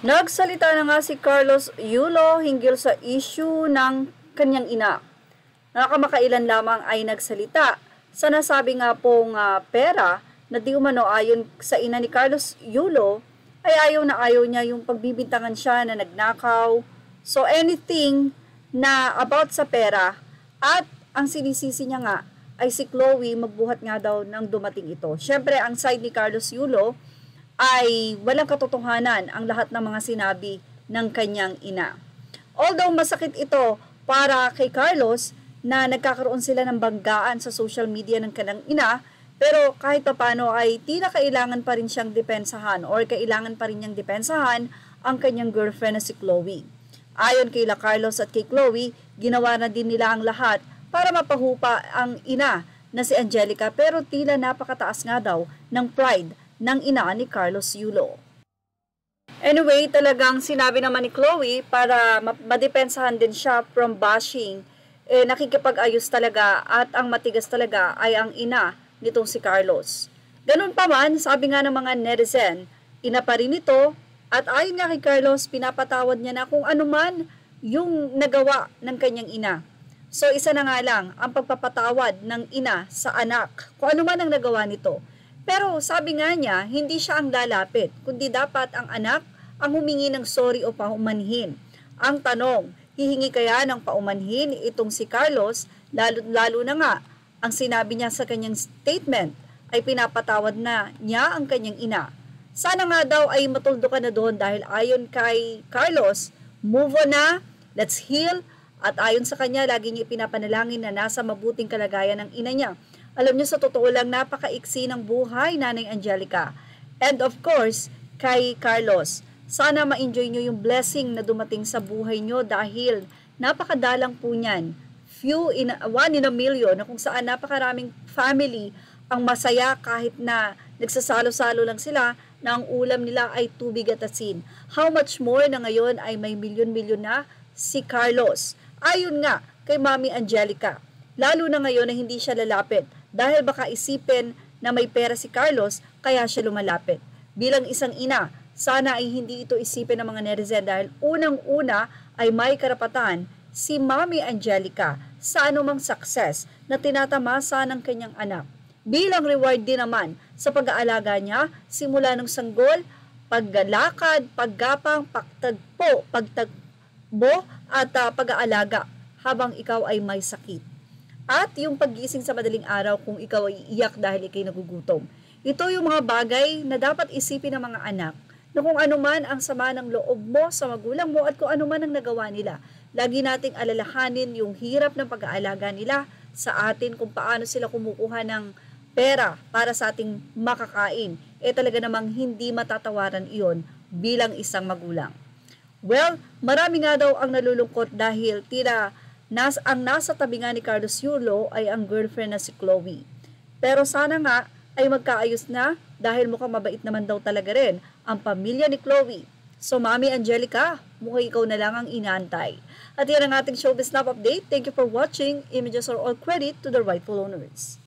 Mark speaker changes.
Speaker 1: Nagsalita na nga si Carlos Yulo hinggil sa issue ng kanyang ina. Nakamakailan lamang ay nagsalita sa nasabi nga pong pera na di umano ayon sa ina ni Carlos Yulo ay ayaw niya yung pagbibintangan siya na nagnakaw. So anything na about sa pera at ang sinisisi niya nga ay si Chloe magbuhat nga daw ng dumating ito. Siyempre ang side ni Carlos Yulo ay walang katotohanan ang lahat ng mga sinabi ng kanyang ina. Although masakit ito para kay Carlos na nagkakaroon sila ng banggaan sa social media ng kanyang ina, pero kahit paano ay tila kailangan pa rin siyang depensahan or kailangan pa rin niyang depensahan ang kanyang girlfriend na si Chloe. Ayon kay Carlos at kay Chloe, ginawa na din nila ang lahat para mapahupa ang ina na si Angelica, pero tila napakataas nga daw ng pride ng ina ni Carlos Yulo. Anyway, talagang sinabi naman ni Chloe para madepensahan din siya from bashing, nakikipag-ayos talaga at ang matigas talaga ay ang ina nitong si Carlos. Ganun pa man, sabi nga ng mga netizen, ina pa rin ito at ayon nga kay Carlos, pinapatawad niya na kung ano man yung nagawa ng kanyang ina. So isa na nga lang ang pagpapatawad ng ina sa anak, kung ano man ang nagawa nito. Pero sabi nga niya, hindi siya ang lalapit, kundi dapat ang anak ang humingi ng sorry o paumanhin. Ang tanong, hihingi kaya ng paumanhin itong si Carlos, lalo na nga, ang sinabi niya sa kanyang statement ay pinapatawad na niya ang kanyang ina. Sana nga daw ay matuldo ka na doon dahil ayon kay Carlos, move on na, let's heal, at ayon sa kanya, lagi niya pinapanalangin na nasa mabuting kalagayan ng ina niya. Alam niyo, sa totoo lang, napakaiksi ng buhay, Nanay Angelica. And of course, kay Carlos, sana ma-enjoy niyo yung blessing na dumating sa buhay niyo dahil napakadalang po niyan. One in a million, na kung saan napakaraming family ang masaya kahit na nagsasalo-salo lang sila na ang ulam nila ay tubig at asin. How much more na ngayon ay may milyon-milyon na si Carlos. Ayon nga kay Mami Angelica, lalo na ngayon na hindi siya lalapit dahil baka isipin na may pera si Carlos kaya siya lumalapit. Bilang isang ina, sana ay hindi ito isipin ng mga netizen dahil unang-una ay may karapatan si Mami Angelica sa anumang success na tinatamasa ng kanyang anak. Bilang reward din naman sa pag-aalaga niya simula ng sanggol, paggalakad, paggapang, pagtagbo at pag-aalaga habang ikaw ay may sakit. At yung paggising sa madaling araw kung ikaw ay iyak dahil ikay nagugutom. Ito yung mga bagay na dapat isipin ng mga anak na kung ano man ang sama ng loob mo sa magulang mo at kung ano man ang nagawa nila. Lagi nating alalahanin yung hirap ng pag-aalaga nila sa atin kung paano sila kumukuha ng pera para sa ating makakain. Talaga namang hindi matatawaran iyon bilang isang magulang. Well, marami nga daw ang nalulungkot dahil tila ang nasa tabi nga ni Carlos Yulo ay ang girlfriend na si Chloe. Pero sana nga ay magkaayos na dahil mukhang mabait naman daw talaga rin ang pamilya ni Chloe. So Mami Angelica, mukhang ikaw na lang ang inaantay. At yan ang ating Showbiz Snap Update. Thank you for watching. Images are all credit to the rightful owners.